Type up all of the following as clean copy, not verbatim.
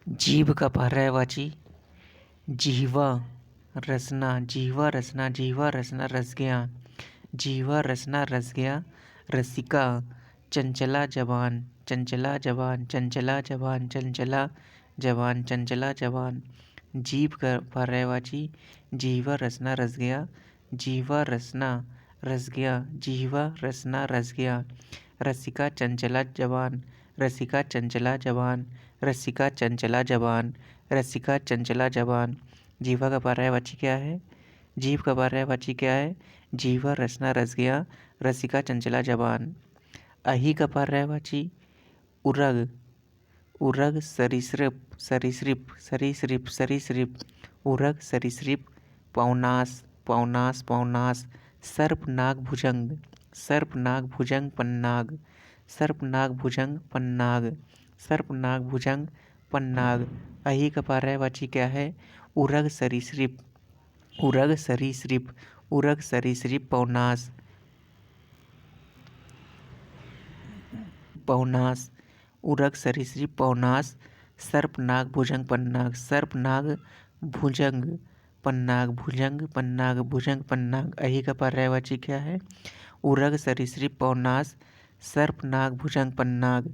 जीभ का पर्यायवाची जिह्वा रसना, जिह्वा रसना, जिह्वा रसना रस गया, जिह्वा रसना रस गया। रसिका चंचला जबान, चंचला जबान, चंचला जबान, चंचला जबान, चंचला जबान। जीभ का पर्यायवाची जिह्वा रसना रस गया, जिह्वा रसना रस गया, जिह्वा रसना रस गया। रसिका चंचला जबान, रसिका चंचला जबान, रसिका चंचला जबान, रसिका चंचला जबान। जीवा का पर्यायवाची क्या है? जीभ का पर्यायवाची क्या है? जीवा रसना रस गया, रसिका चंचला जबान। अही का पर्यायवाची उरग, उरग सरीसृप, सरीसृप, सरीसृप, सरीसृप, उरग सरीसृप। पौनास, पौनास, पौनास। सर्पनाग भुजंग, सर्पनाग भुजंग पन्नाग, सर्पनाग भुजंग पन्नाग, सर्पनाग भुजंग पन्नाग। अही का पर्यायवाची क्या है? उरग सरीसृप, उरग सरीसृप, उरग सरीसृप पौनास, पौनास, उरग सरीसृप पौनास। सर्पनाग भुजंग पन्नाग, सर्पनाग भुजंग पन्नाग, भुजंग पन्नाग, भुजंग पन्नाग। अही का पर्यायवाची क्या है? उरग सरीसृप पौनास, सर्पनाग भुजंग पन्नाग।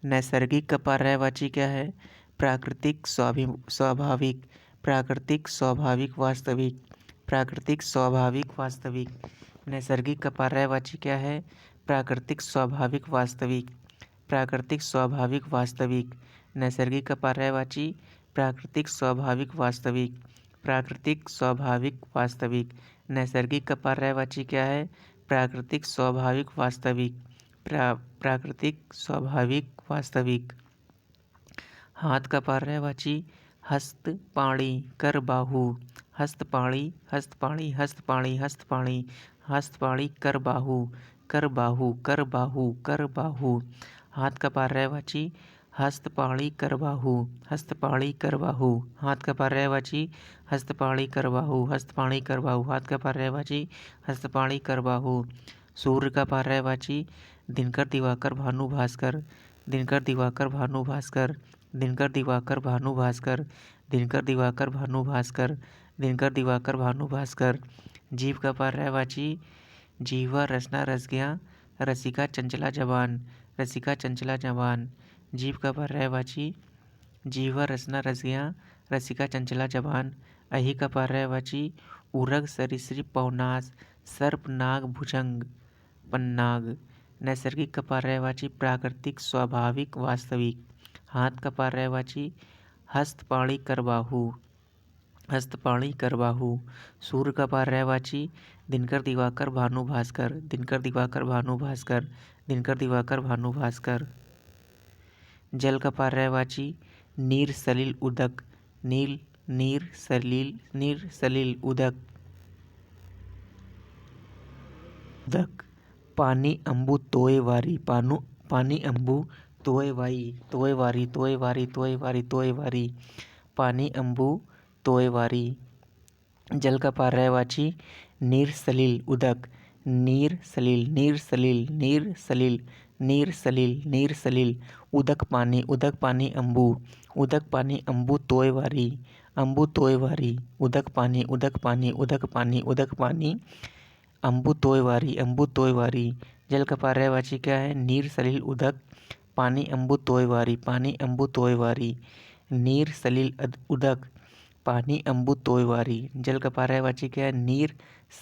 नैसर्गिक का पर्यायवाची क्या है? प्राकृतिक स्वाभाविक, प्राकृतिक स्वाभाविक वास्तविक, प्राकृतिक स्वाभाविक वास्तविक। नैसर्गिक का पर्यायवाची क्या है? प्राकृतिक स्वाभाविक वास्तविक, प्राकृतिक स्वाभाविक वास्तविक। नैसर्गिक का पर्यायवाची प्राकृतिक स्वाभाविक वास्तविक, प्राकृतिक स्वाभाविक वास्तविक। नैसर्गिक का पर्यायवाची क्या है? प्राकृतिक स्वाभाविक वास्तविक, प्राकृतिक स्वाभाविक वास्तविक। हाथ का पर्यायवाची हस्तपाणी कर बाहु, हस्तपाणी, हस्तपाणी, हस्तपाणी, हस्तपाणी, हस्तपाणी कर बाहु, कर बाहु, कर बाहु, कर बाहु। हाथ का पर्यायवाची हस्तपाणी कर बाहु, हस्तपाणी कर बाहु। हाथ का पर्यायवाची हस्तपाणी कर बाहु, हस्तपाणी कर बाहु। हाथ का पर्यायवाची हस्तपाणी कर बाहु। सूर्य का पर्यायवाची दिनकर दिवाकर भानु भास्कर, दिनकर दिवाकर भानु भास्कर, दिनकर दिवाकर भानु भास्कर, दिनकर दिवाकर भानु भास्कर, दिनकर दिवाकर भानु भास्कर। जीभ का पर्यायवाची जीवा रसना रस गया, रसिका चंचला जबान, रसिका चंचला जबान। जीभ का पर्यायवाची जीवा रसना रस गया, रसिका चंचला जबान। अही का पर्यायवाची उरग सरीसृप पौनास, सर्पनाग भुजंग पन्नाग। नैसर्गिक का पर्यायवाची प्राकृतिक स्वाभाविक वास्तविक। हाथ का पर्यायवाची हस्तपाणी कर बाहु, हस्तपाणी कर बाहु। सूर्य का पर्यायवाची दिनकर दिवाकर भानु भास्कर, दिनकर दिवाकर भानु भास्कर, दिनकर दिवाकर भानु भास्कर। जल का पर्यायवाची नीर सलिल उदक, नील, नीर सलिल, नीर सलिल उदक, उदक। पानी अंबु तोय वारी, पानु, पानी अंबु तोय वारी, तोय वारी, तोय वारी, तोय वारी, तोय वारी। पानी अंबु तोय वारी। जल का पर्यायवाची नीर सलिल उदक, नीर सलिल, नीर सलिल, नीर सलिल, नीर सलिल, नीर सलिल। उदक पानी, उदक पानी अंबु, उदक पानी अंबु तोय वारी, अंबु तोय वारी। उदक पानी, उदक पानी, उदक पानी, उदक पानी। अंबु तोय वारी, अंबु तोय वारी। जल का पर्यायवाची क्या है? नीर सलिल उदक, पानी अंबु तोय वारी, पानी अंबु तोय वारी। नीर सलिल उदक, पानी अंबु तोय वारी। जल का पर्यायवाची क्या है? नीर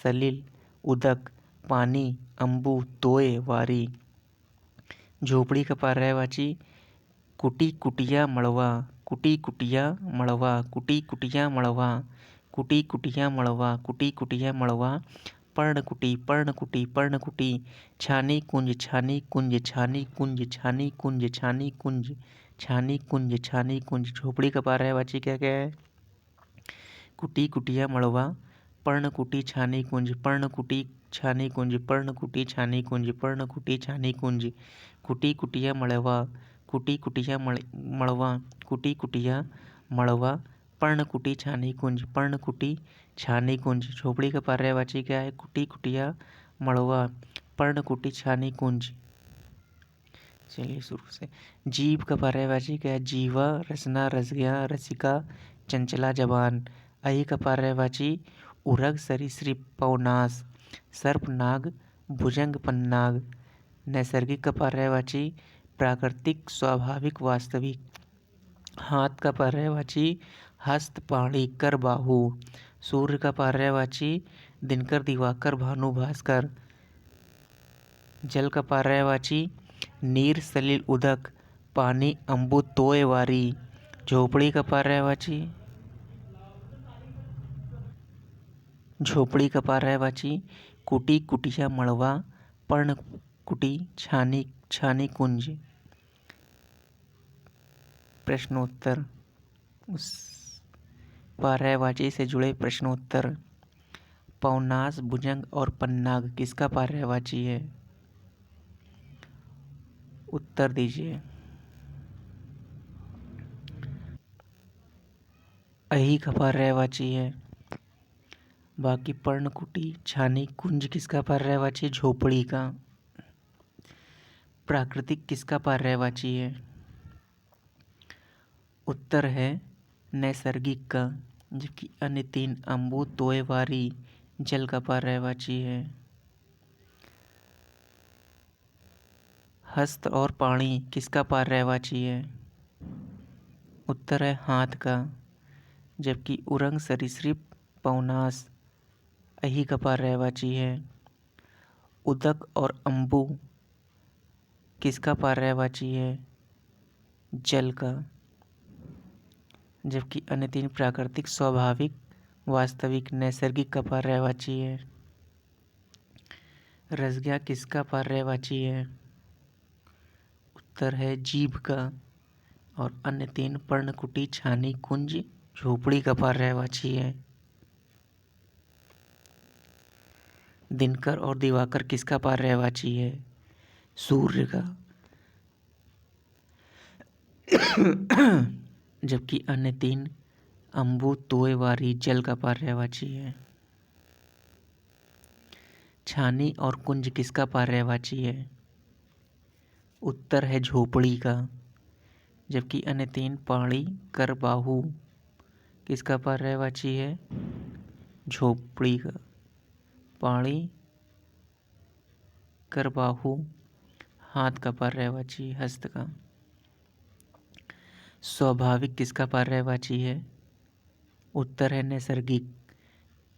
सलिल उदक, पानी अंबु तोय वारी। झोपड़ी का पर्यायवाची कुटी कुटिया मड़वा, कुटी कुटिया मड़वा, कुटी कुटिया मड़वा, कुटी कुटिया मड़वा, कुटी कुटिया मड़वा। पर्णकुटी, पर्णकुटी, पर्णकुटी। छानी कुंज, छानी कुंज, छानी कुंज, छानी कुंज, छानी कुंज, छानी कुंज, छानी कुंज। झोपड़ी का पर्यायवाची क्या क्या है? कुटी कुटिया मड़वा, पर्णकुटी, छानी कुंज, पर्णकुटी, छानी कुंज, पर्णकुटी, छानी कुंज, पर्णकुटी, छानी कुंज। कुटी कुटिया मड़वा, कुटी कुटिया मड़वा, कुटी कुटिया मड़वा। पर्णकुटी, छानी कुंज, पर्णकुटी, छानी कुंज। झोपड़ी का पर्यायवाची क्या है? कुटी कुटिया मड़वा, पर्णकुटी, छानी कुंज। चलिए शुरू से। जीभ का पर्यायवाची क्या है? जीवा, रसना, रसज्ञा, रसिका, चंचला, जबान। अहि का पर्यायवाची उरग, सरीसृप, पवनास, सर्प, नाग, भुजंग, पन्नाग। नैसर्गिक का पर्यायवाची प्राकृतिक, स्वाभाविक, वास्तविक। हाथ का पर्यायवाची हस्त, पाणी, कर, बाहु। सूर्य का पर्यायवाची दिनकर, दिवाकर, भानु, भास्कर। जल का पर्यायवाची नीर, सलिल, उदक, पानी, अम्बु, तोय, वारी। झोपड़ी का पर्यायवाची कुटी, कुटिया, मड़वा, पर्णकुटी, छानी, छानी, कुंज। प्रश्नोत्तर, उस पर्यायवाची से जुड़े प्रश्नोत्तर। पवनास, भुजंग और पन्नाग किसका पर्यायवाची है? उत्तर दीजिए। अहि का पर्यायवाची है। बाकी पर्णकुटी, छानी, कुंज किसका पर्यायवाची? झोपड़ी का। प्राकृतिक किसका पर्यायवाची है? उत्तर है नैसर्गिक का। जबकि अन्य तीन अम्बु, तोय, वारी जल का पर्यायवाची है। हस्त और पाणी किसका पर्यायवाची है? उत्तर है हाथ का। जबकि उरंग, सरीसृप, पवनास अहि का पर्यायवाची है। उदक और अम्बु किसका पर्यायवाची है? जल का। जबकि अन्य तीन प्राकृतिक, स्वाभाविक, वास्तविक, नैसर्गिक का पर्यायवाची है। रसज्ञा किसका पर्यायवाची है? उत्तर है जीभ का। और अन्य तीन पर्णकुटी, छानी, कुंज, झोपड़ी का पर्यायवाची है। दिनकर और दिवाकर किसका पर्यायवाची है? सूर्य का। जबकि अन्य तीन अम्बु, तोय, वारी जल का पर्यायवाची है। छानी और कुंज किसका पर्यायवाची है? उत्तर है झोपड़ी का। जबकि अन्य तीन पाणी, कर, बाहु किसका पर्यायवाची है? झोपड़ी का। पाणी, कर, बाहु हाथ का पर्यायवाची, हस्त का। स्वाभाविक किसका पर्यायवाची है? उत्तर है नैसर्गिक।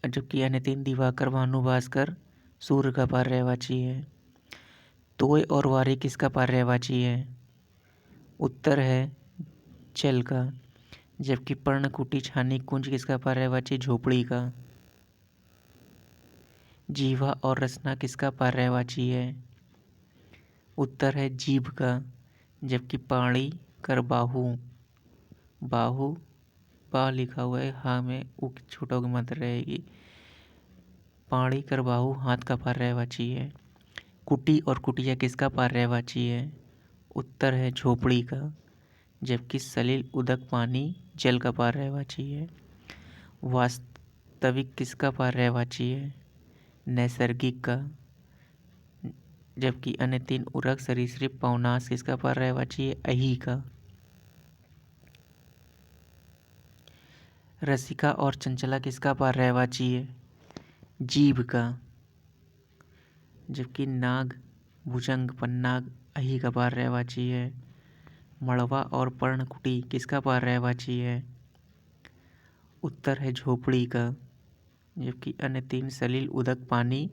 जबकि अन्य तीन दिवाकर, भानु, भास्कर सूर्य का पर्यायवाची है। तोय और वारी किसका पर्यायवाची है? उत्तर है जल का। जबकि पर्णकुटी, छानी, कुंज किसका पर्यायवाची? झोपड़ी का। जीवा और रसना किसका पर्यायवाची है? उत्तर है जीभ का। जबकि पाणी, कर, बाहु बाहु बा लिखा हुआ है, हा में उक छोटा की मात्रा रहेगी। पाणी, कर, बाहु हाथ का पर्यायवाची है। कुटी और कुटिया किसका पर्यायवाची है? उत्तर है झोपड़ी का। जबकि सलिल, उदक, पानी जल का पर्यायवाची है। वास्तविक किसका पर्यायवाची है? नैसर्गिक का। जबकि अन्य तीन उरग, सरीसृप, पवनास किसका पर्यायवाची है? अहि का। रसिका और चंचला किसका पर्यायवाची है? जीभ का। जबकि नाग, भुजंग, पन्नाग अहि का पर्यायवाची है। मड़वा और पर्णकुटी किसका पर्यायवाची है? उत्तर है झोपड़ी का। जबकि अन्य तीन सलिल, उदक, पानी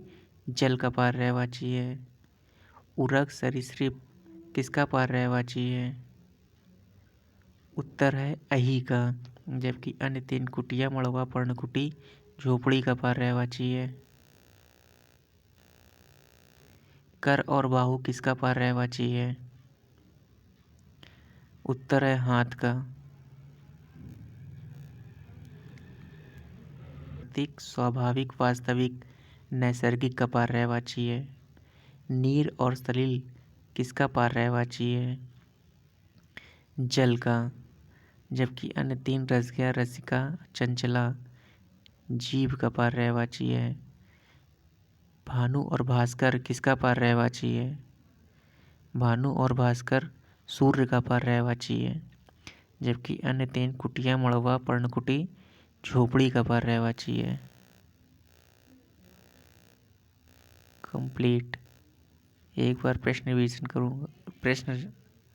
जल का पर्यायवाची है। उरग, सरीसृप किसका पर्यायवाची है? उत्तर है अहि का। जबकि अन्य तीन कुटिया, मड़वा, पर्णकुटी झोपड़ी का पर्यायवाची है। कर और बाहु किसका पर्यायवाची है? उत्तर है हाथ का। स्वाभाविक, वास्तविक, नैसर्गिक का पर्यायवाची है। नीर और सलिल किसका पर्यायवाची है? जल का। जबकि अन्य तीन रसज्ञा, रसिका, चंचला जीभ का पर्यायवाची है। भानु और भास्कर किसका पर्यायवाची है? भानु और भास्कर सूर्य का पर्यायवाची है, जबकि अन्य तीन कुटिया, मड़वा, पर्णकुटी झोपड़ी का पर्यायवाची है। कंप्लीट। एक बार प्रश्न रिवीजन करूँगा, प्रश्न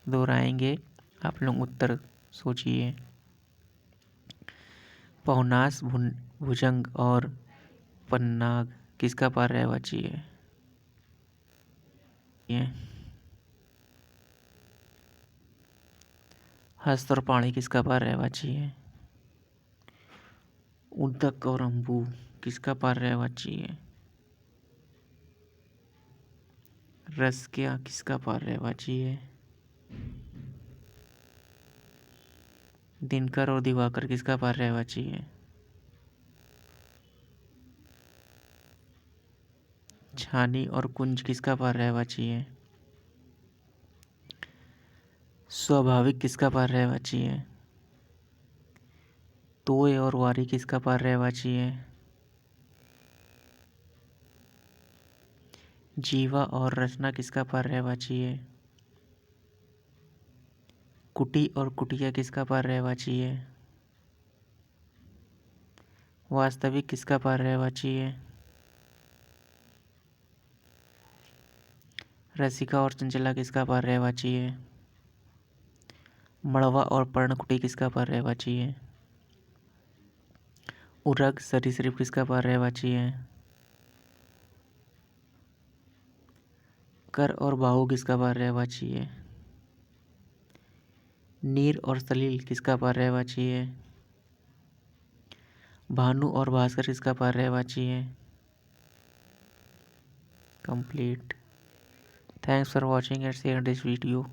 दोहराएंगे, आप लोग उत्तर सोचिए। पौनास, भुजंग और पन्नाग किसका पर्यायवाची है? हस्त और पाणी किसका पर्यायवाची है? उदक और अंबु किसका पर्यायवाची है? रसक्या किसका पर्यायवाची है? दिनकर और दिवाकर किसका पर्यायवाची है? छानी और कुंज किसका पर्यायवाची है? स्वाभाविक किसका पर्यायवाची है? तोय और वारी किसका पर्यायवाची है? जीवा और रचना किसका पर्यायवाची है? कुटी और कुटिया किसका पर्यायवाची है? वास्तविक किसका पर्यायवाची है? रसिका और चंचला किसका पर्यायवाची है? मड़वा और पर्णकुटी किसका पर्यायवाची है? उरग सरीसृप किसका पर्यायवाची है? कर और बाहु किसका पर्यायवाची है? नीर और सलील किसका पर्यायवाची है? भानु और भास्कर किसका पर्यायवाची है? Complete. Thanks for watching and share this video.